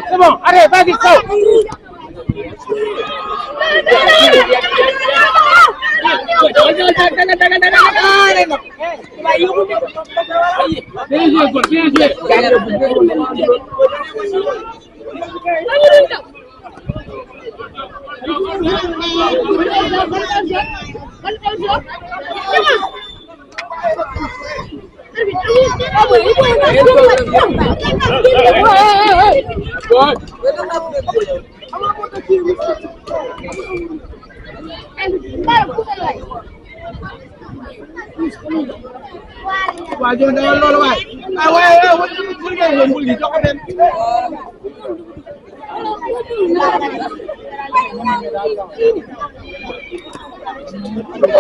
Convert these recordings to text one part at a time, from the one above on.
C'est bon, allez, vas-y, saute. Wajo dengan lo wae. Muli jox ko dem.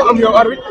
Am yow arbitre.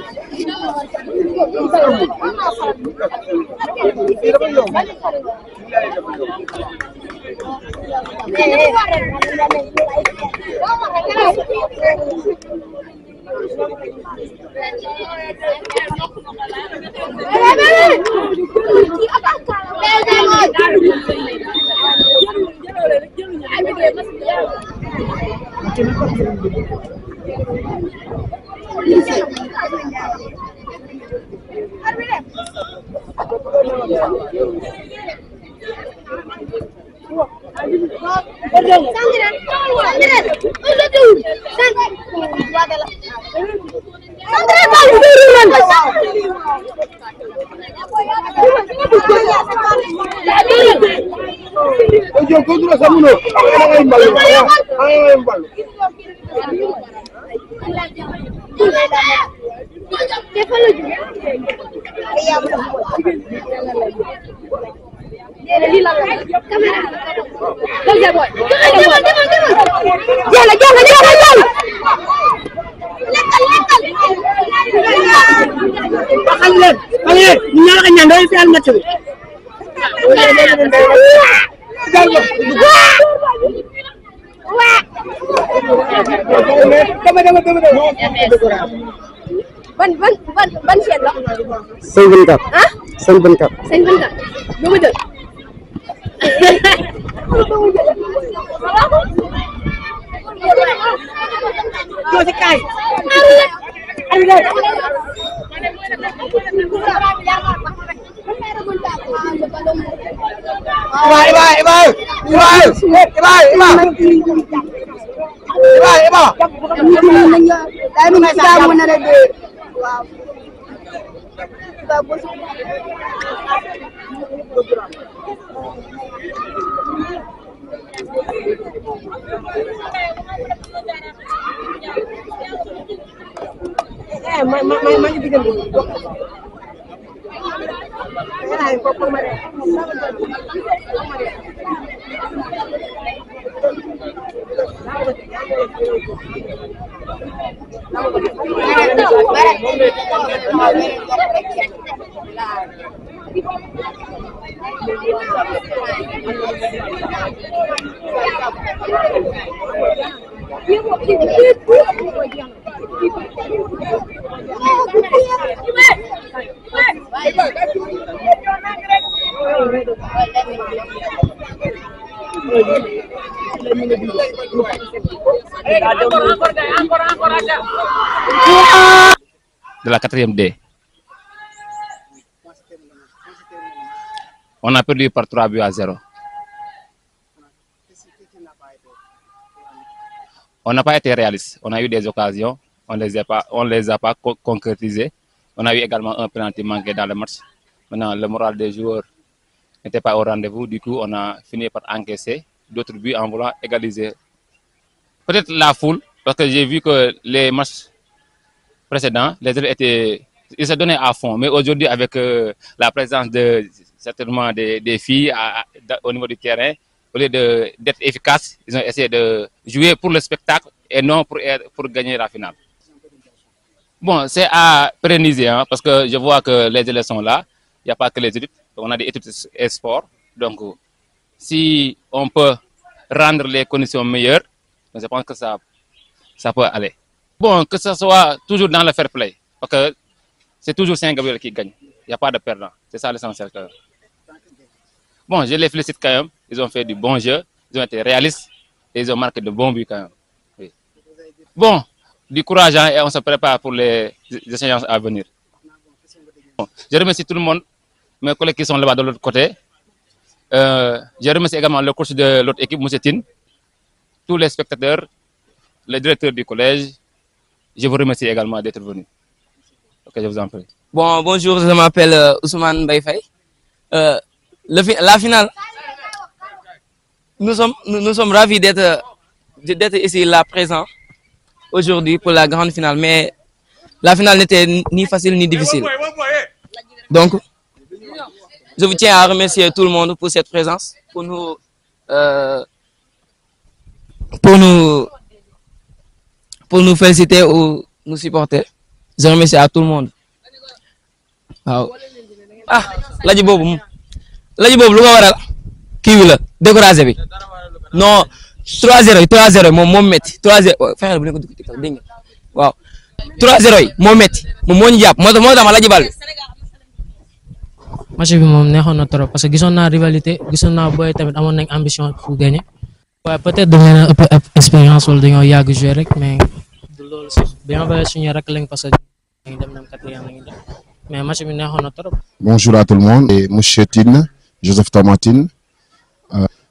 ban chaîne la. 54. ah. 54. 54. lu ma jël. Joosi kaay. De la 4e D. On a perdu par 3 buts à 0. On n'a pas été réaliste. On a eu des occasions, on les a pas concrétisées. On a eu également un penalty manqué dans le match. Maintenant, le moral des joueurs n'était pas au rendez-vous. Du coup, on a fini par encaisser d'autres buts en voulant égaliser. Peut-être la foule, parce que j'ai vu que les matchs précédents, les élèves ils se donnaient à fond. Mais aujourd'hui, avec la présence certainement des filles au niveau du terrain, au lieu d'être efficaces, ils ont essayé de jouer pour le spectacle et non pour gagner la finale. Bon, c'est à pérenniser, hein, parce que je vois que les élèves sont là. Il n'y a pas que les études. On a des études et sport. Donc, si on peut rendre les conditions meilleures, je pense que ça peut aller. Bon, que ce soit toujours dans le fair play. Parce que c'est toujours Saint-Gabriel qui gagne. Il n'y a pas de perdant. C'est ça l'essentiel. Bon, je les félicite quand même. Ils ont fait du bon jeu. Ils ont été réalistes. Et ils ont marqué de bons buts quand même. Oui. Bon, du courage, hein, et on se prépare pour les échéances à venir. Bon, je remercie tout le monde. Mes collègues qui sont là-bas de l'autre côté. Je remercie également le coach de l'autre équipe, M. Tine. Tous les spectateurs, le directeur du collège. Je vous remercie également d'être venus. Ok, je vous en prie. Bon, bonjour, je m'appelle Ousmane Baïfaï. La finale, nous sommes ravis d'être ici là présents aujourd'hui pour la grande finale, mais la finale n'était ni facile ni difficile. Donc, je vous tiens à remercier tout le monde pour cette présence, pour nous féliciter ou nous supporter. Je remercie à tout le monde. waaw laaj boobu lu ko waral kii bi la découragé bi non 3-0 moom métti 3-0 fexeel bu ne ko dugg TikTok dégg nga waaw 3-0 yi moo métti moom moo ñu jàpp moo tax ma laaj bal bi. match bi moom neexoon na trop parce que gisoon naa rivalité gisoon naa booy tamit amoon nañ ambition pour gagner. waaye peut-être dañ leen a ëpp expérience wala dañoo yàgg jouer rek mais du loolu sax bien vrai suñu rek lañ parce que dañuy dem nam 4e lañu dem. Mais match bi neexoon na trop. Bonjour à tout le monde et Monsieur Tine, Joseph Tomatine.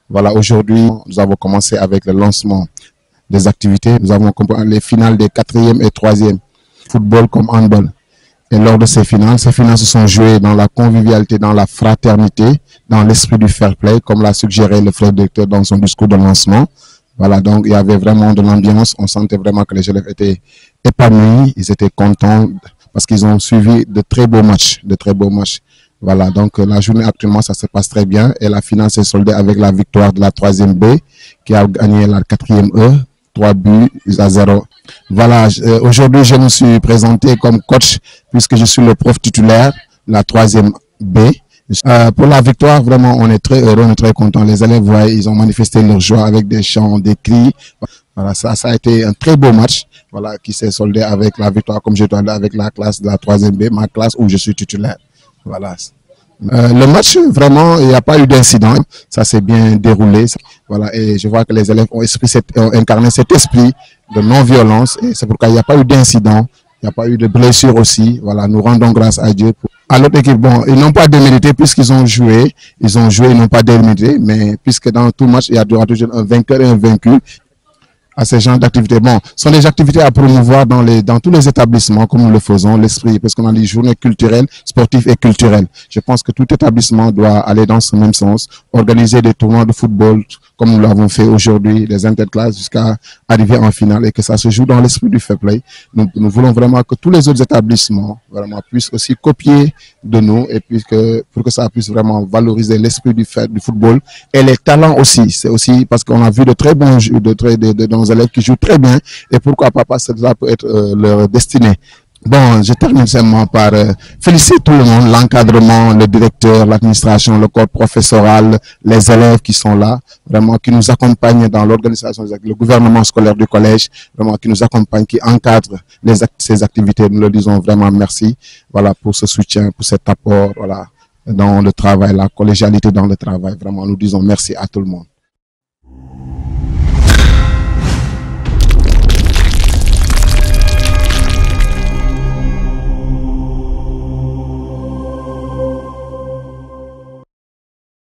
Voilà, aujourd'hui, nous avons commencé avec le lancement des activités. Nous avons les finales des 4e et 3e, football comme handball. Et lors de ces finales se sont jouées dans la convivialité, dans la fraternité, dans l'esprit du fair play, comme l'a suggéré le frère directeur dans son discours de lancement. Voilà, donc il y avait vraiment de l'ambiance. On sentait vraiment que les élèves étaient épanouis, ils étaient contents. Parce qu'ils ont suivi de très beaux matchs. Voilà, donc la journée actuellement, ça se passe très bien. Et la finale s'est soldée avec la victoire de la 3e B qui a gagné la 4e E, 3 buts à 0. Voilà, aujourd'hui, je me suis présenté comme coach puisque je suis le prof titulaire, la 3e B. Pour la victoire, vraiment, on est très heureux, on est très content. Les élèves, ils ont manifesté leur joie avec des chants, des cris. Voilà, ça a été un très beau match, voilà, qui s'est soldé avec la victoire, comme je dois dire, avec la classe de la 3e B, ma classe où je suis titulaire. Voilà. Le match, vraiment, il n'y a pas eu d'incident. Ça s'est bien déroulé. Voilà, et je vois que les élèves ont incarné cet esprit de non-violence. Et c'est pourquoi il n'y a pas eu d'incident. Il n'y a pas eu de blessure aussi. Voilà, nous rendons grâce à Dieu. À l'autre équipe, bon, ils n'ont pas démérité puisqu'ils ont joué. Ils n'ont pas démérité. Mais puisque dans tout match, il y aura toujours un vainqueur et un vaincu. À ces genres d'activités. Bon, ce sont des activités à promouvoir dans tous les établissements, comme nous le faisons, l'esprit, parce qu'on a des journées culturelles, sportives et culturelles. Je pense que tout établissement doit aller dans ce même sens, organiser des tournois de football, comme nous l'avons fait aujourd'hui, les interclasses, jusqu'à arriver en finale, et que ça se joue dans l'esprit du fair play. Nous voulons vraiment que tous les autres établissements vraiment puissent aussi copier de nous, et puis pour que ça puisse vraiment valoriser l'esprit du football et les talents aussi. C'est aussi parce qu'on a vu de très bons jeux, de élèves qui jouent très bien, et pourquoi pas, cela peut être leur destinée. Bon, je termine simplement par féliciter tout le monde, l'encadrement, le directeur, l'administration, le corps professoral, les élèves qui sont là, vraiment qui nous accompagnent dans l'organisation, le gouvernement scolaire du collège, vraiment qui nous accompagne, qui encadre ces activités. Nous leur disons vraiment merci, voilà, pour ce soutien, pour cet apport, voilà, dans le travail, la collégialité dans le travail. Vraiment, nous disons merci à tout le monde.